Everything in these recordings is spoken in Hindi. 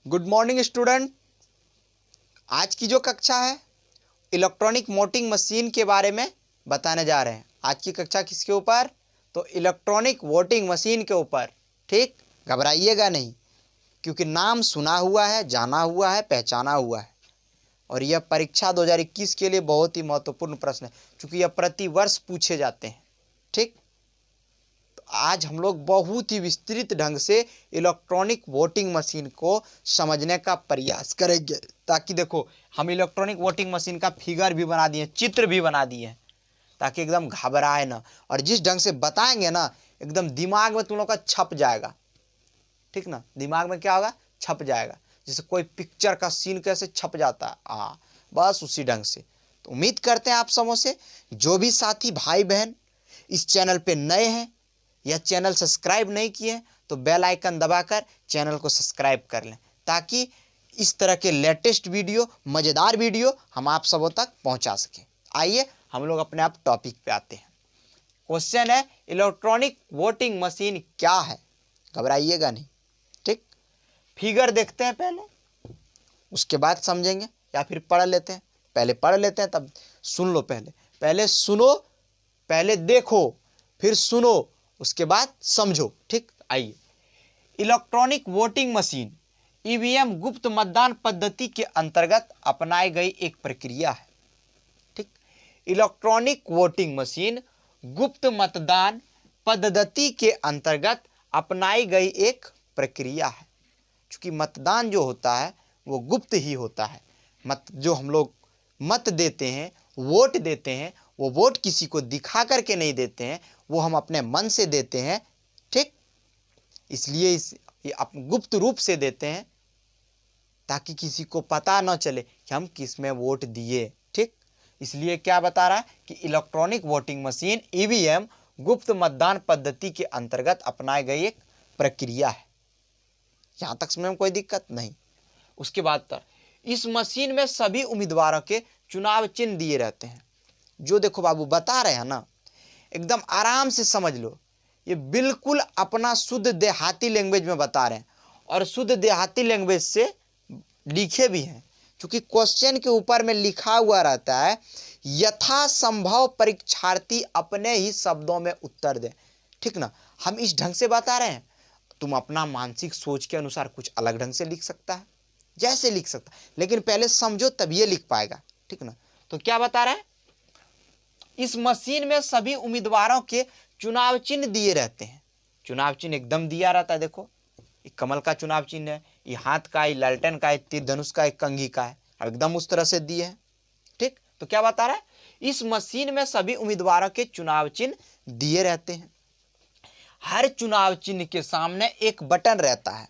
Good morning student. आज की जो कक्षा है इलेक्ट्रॉनिक वोटिंग मशीन के बारे में बताने जा रहे हैं। आज की कक्षा किसके ऊपर? तो इलेक्ट्रॉनिक वोटिंग मशीन के ऊपर। ठीक, घबराइएगा नहीं, क्योंकि नाम सुना हुआ है, जाना हुआ है, पहचाना हुआ है और यह परीक्षा 2021 के लिए बहुत ही महत्वपूर्ण प्रश्न है, क्योंकि यह प्रतिवर्ष पूछे जाते हैं। ठीक, आज हम लोग बहुत ही विस्तृत ढंग से इलेक्ट्रॉनिक वोटिंग मशीन को समझने का प्रयास करेंगे, ताकि देखो हम इलेक्ट्रॉनिक वोटिंग मशीन का फिगर भी बना दिए, चित्र भी बना दिए हैं, ताकि एकदम घबराए ना। और जिस ढंग से बताएंगे ना, एकदम दिमाग में तुम लोग का छप जाएगा। ठीक ना, दिमाग में क्या होगा? छप जाएगा। जैसे कोई पिक्चर का सीन कैसे छप जाता है, बस उसी ढंग से। तो उम्मीद करते हैं आप सबों से, जो भी साथी भाई बहन इस चैनल पे नए हैं या चैनल सब्सक्राइब नहीं किए तो बेल आइकन दबाकर चैनल को सब्सक्राइब कर लें, ताकि इस तरह के लेटेस्ट वीडियो, मज़ेदार वीडियो हम आप सबों तक पहुंचा सकें। आइए हम लोग अपने आप टॉपिक पे आते हैं। क्वेश्चन है, इलेक्ट्रॉनिक वोटिंग मशीन क्या है? घबराइएगा नहीं। ठीक, फिगर देखते हैं पहले, उसके बाद समझेंगे, या फिर पढ़ लेते हैं। पहले पढ़ लेते हैं, तब सुन लो। पहले सुनो, पहले देखो, फिर सुनो, उसके बाद समझो। ठीक, आइए। इलेक्ट्रॉनिक वोटिंग मशीन ईवीएम गुप्त मतदान पद्धति के अंतर्गत अपनाई गई एक प्रक्रिया है। ठीक, इलेक्ट्रॉनिक वोटिंग मशीन गुप्त मतदान पद्धति के अंतर्गत अपनाई गई एक प्रक्रिया है। क्योंकि मतदान जो होता है वो गुप्त ही होता है। जो हम लोग मत देते हैं, वोट देते हैं, वो वोट किसी को दिखा करके नहीं देते हैं, वो हम अपने मन से देते हैं। ठीक, इसलिए ये गुप्त रूप से देते हैं, ताकि किसी को पता न चले कि हम किस में वोट दिए। ठीक, इसलिए क्या बता रहा है कि इलेक्ट्रॉनिक वोटिंग मशीन ईवीएम गुप्त मतदान पद्धति के अंतर्गत अपनाई गई एक प्रक्रिया है। यहां तक समझ में कोई दिक्कत नहीं। उसके बाद इस मशीन में सभी उम्मीदवारों के चुनाव चिन्ह दिए रहते हैं। जो देखो बाबू बता रहे हैं ना, एकदम आराम से समझ लो। ये बिल्कुल अपना शुद्ध देहाती लैंग्वेज में बता रहे हैं, और शुद्ध देहाती लैंग्वेज से लिखे भी हैं। क्योंकि क्वेश्चन के ऊपर में लिखा हुआ रहता है, यथासंभव परीक्षार्थी अपने ही शब्दों में उत्तर दें। ठीक ना, हम इस ढंग से बता रहे हैं, तुम अपना मानसिक सोच के अनुसार कुछ अलग ढंग से लिख सकता है, जैसे लिख सकता है, लेकिन पहले समझो तब ये लिख पाएगा। ठीक ना, तो क्या बता रहा है, इस मशीन में सभी उम्मीदवारों के चुनाव चिन्ह दिए रहते हैं। चुनाव चिन्ह एकदम दिया रहता है। देखो, ये कमल का चुनाव चिन्ह है, ये हाथ का, ये लालटेन का, ये तीर धनुष का, ये कंघी का है, अब एकदम उस तरह से दिए हैं। ठीक, तो क्या बता रहा है, इस मशीन में सभी उम्मीदवारों के चुनाव चिन्ह दिए रहते हैं। हर चुनाव चिन्ह के सामने एक बटन रहता है।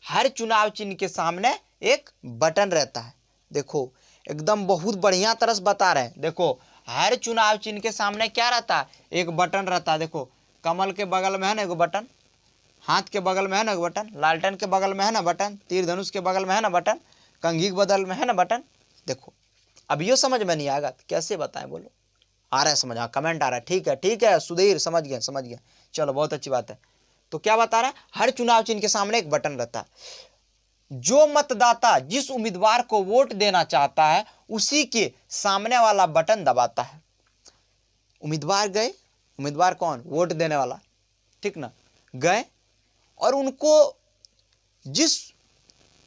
हर चुनाव चिन्ह के सामने एक बटन रहता है। देखो, एकदम बहुत बढ़िया तरह से बता रहे हैं। देखो, हर चुनाव चिन्ह के सामने क्या रहता है? एक बटन रहता है। देखो, कमल के बगल में है ना एक बटन, हाथ के बगल में है ना एक बटन, लालटेन के बगल में है ना बटन, तीर धनुष के बगल में है ना बटन, कंघी के बगल में है ना बटन। देखो, अब ये समझ में नहीं आएगा तो कैसे बताएं? बोलो, आ रहा है समझ? हाँ, कमेंट आ रहा है। ठीक है, ठीक है सुधीर, समझ गया समझ गया, चलो बहुत अच्छी बात है। तो क्या बता रहा है, हर चुनाव चिन्ह के सामने एक बटन रहता है। जो मतदाता जिस उम्मीदवार को वोट देना चाहता है उसी के सामने वाला बटन दबाता है। उम्मीदवार गए, उम्मीदवार कौन? वोट देने वाला। ठीक ना, गए और उनको जिस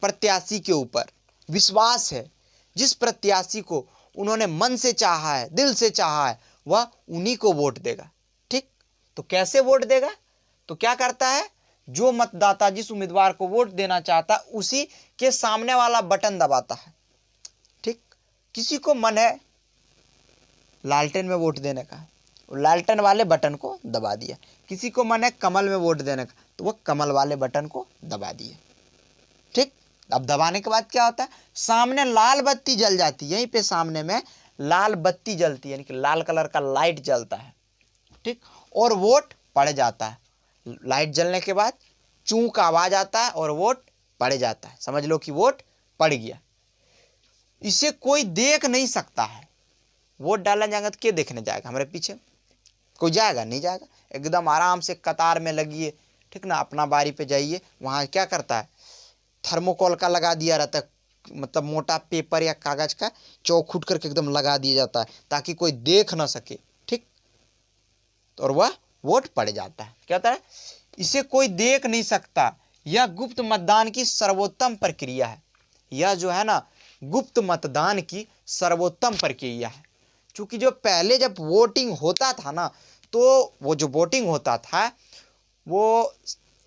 प्रत्याशी के ऊपर विश्वास है, जिस प्रत्याशी को उन्होंने मन से चाहा है, दिल से चाहा है, वह उन्हीं को वोट देगा। ठीक, तो कैसे वोट देगा? तो क्या करता है, जो मतदाता जिस उम्मीदवार को वोट देना चाहता है उसी के सामने वाला बटन दबाता है। ठीक, किसी को मन है लालटेन में वोट देने का, लालटेन वाले बटन को दबा दिया। किसी को मन है कमल में वोट देने का, तो वह कमल वाले बटन को दबा दिए। ठीक, अब दबाने के बाद क्या होता है, सामने लाल बत्ती जल जाती है। यहीं पे सामने में लाल बत्ती जलती है, यानी कि लाल कलर का लाइट जलता है। ठीक, और वोट पड़ जाता है। लाइट जलने के बाद चूं का आवाज आता है और वोट पड़ जाता है। समझ लो कि वोट पड़ गया। इसे कोई देख नहीं सकता है। वोट डालने जाएगा तो क्या देखने जाएगा? हमारे पीछे कोई जाएगा? नहीं जाएगा। एकदम आराम से कतार में लगिए। ठीक ना, अपना बारी पे जाइए। वहां क्या करता है, थर्मोकोल का लगा दिया रहता है, मतलब मोटा पेपर या कागज का चौखुट करके एकदम लगा दिया जाता है ताकि कोई देख ना सके, ठीक। और वह वोट पड़ जाता है। क्या होता है, इसे कोई देख नहीं सकता। यह गुप्त मतदान की सर्वोत्तम प्रक्रिया है। यह जो है ना, गुप्त मतदान की सर्वोत्तम प्रक्रिया है। क्योंकि जो पहले जब वोटिंग होता था ना, तो वो जो वोटिंग होता था वो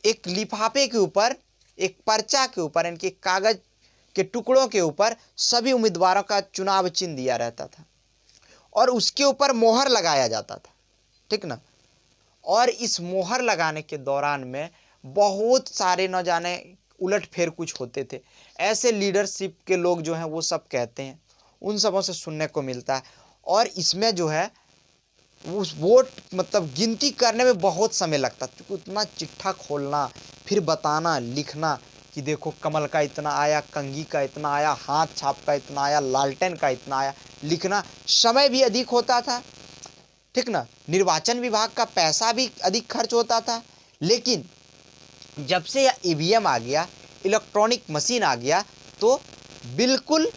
एक लिफाफे के ऊपर, एक पर्चा के ऊपर, इनके कागज के टुकड़ों के ऊपर सभी उम्मीदवारों का चुनाव चिन्ह दिया रहता था और उसके ऊपर मोहर लगाया जाता था, ठीक ना। और इस मोहर लगाने के दौरान में बहुत सारे न जाने उलट फेर कुछ होते थे। ऐसे लीडरशिप के लोग जो हैं वो सब कहते हैं, उन सबों से सुनने को मिलता है। और इसमें जो है उस वोट मतलब गिनती करने में बहुत समय लगता, क्योंकि उतना चिट्ठा खोलना, फिर बताना, लिखना कि देखो कमल का इतना आया, कंघी का इतना आया, हाथ छाप का इतना आया, लालटेन का इतना आया, लिखना, समय भी अधिक होता था, ठीक ना। निर्वाचन विभाग का पैसा भी अधिक खर्च होता था। लेकिन जब से यह ईवीएम आ गया, इलेक्ट्रॉनिक मशीन आ गया, तो बिल्कुल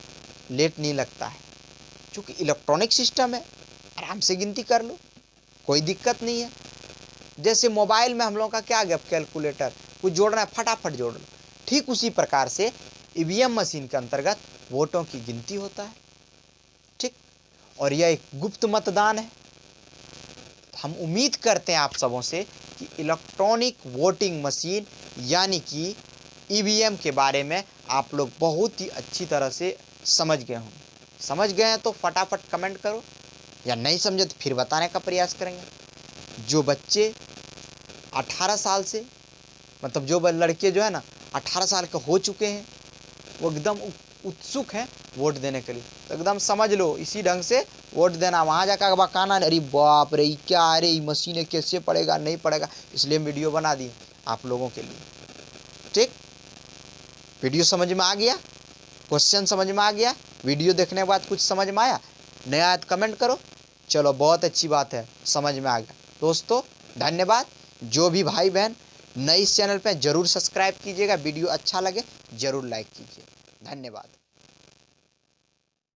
लेट नहीं लगता है, क्योंकि इलेक्ट्रॉनिक सिस्टम है, आराम से गिनती कर लो, कोई दिक्कत नहीं है। जैसे मोबाइल में हम लोगों का क्या गया, कैलकुलेटर, कुछ जोड़ना है फटाफट जोड़ लो, ठीक उसी प्रकार से ईवीएम मशीन के अंतर्गत वोटों की गिनती होता है, ठीक। और यह एक गुप्त मतदान है। हम उम्मीद करते हैं आप सबों से कि इलेक्ट्रॉनिक वोटिंग मशीन यानी कि ईवीएम के बारे में आप लोग बहुत ही अच्छी तरह से समझ गए होंगे। समझ गए हैं तो फटाफट कमेंट करो, या नहीं समझे तो फिर बताने का प्रयास करेंगे। जो बच्चे 18 साल से, मतलब जो लड़के जो है ना 18 साल के हो चुके हैं, वो एकदम उत्सुक हैं वोट देने के लिए, तो एकदम समझ लो इसी ढंग से वोट देना। वहाँ जाकर बकाना, अरे बाप रे क्या, अरे ये मशीनें कैसे पड़ेगा, नहीं पड़ेगा, इसलिए वीडियो बना दी आप लोगों के लिए, ठीक। वीडियो समझ में आ गया, क्वेश्चन समझ में आ गया, वीडियो देखने के बाद कुछ समझ में आया, नया आया तो कमेंट करो। चलो बहुत अच्छी बात है, समझ में आ गया। दोस्तों धन्यवाद। जो भी भाई बहन नए इस चैनल पे ज़रूर सब्सक्राइब कीजिएगा, वीडियो अच्छा लगे ज़रूर लाइक कीजिए। धन्यवाद।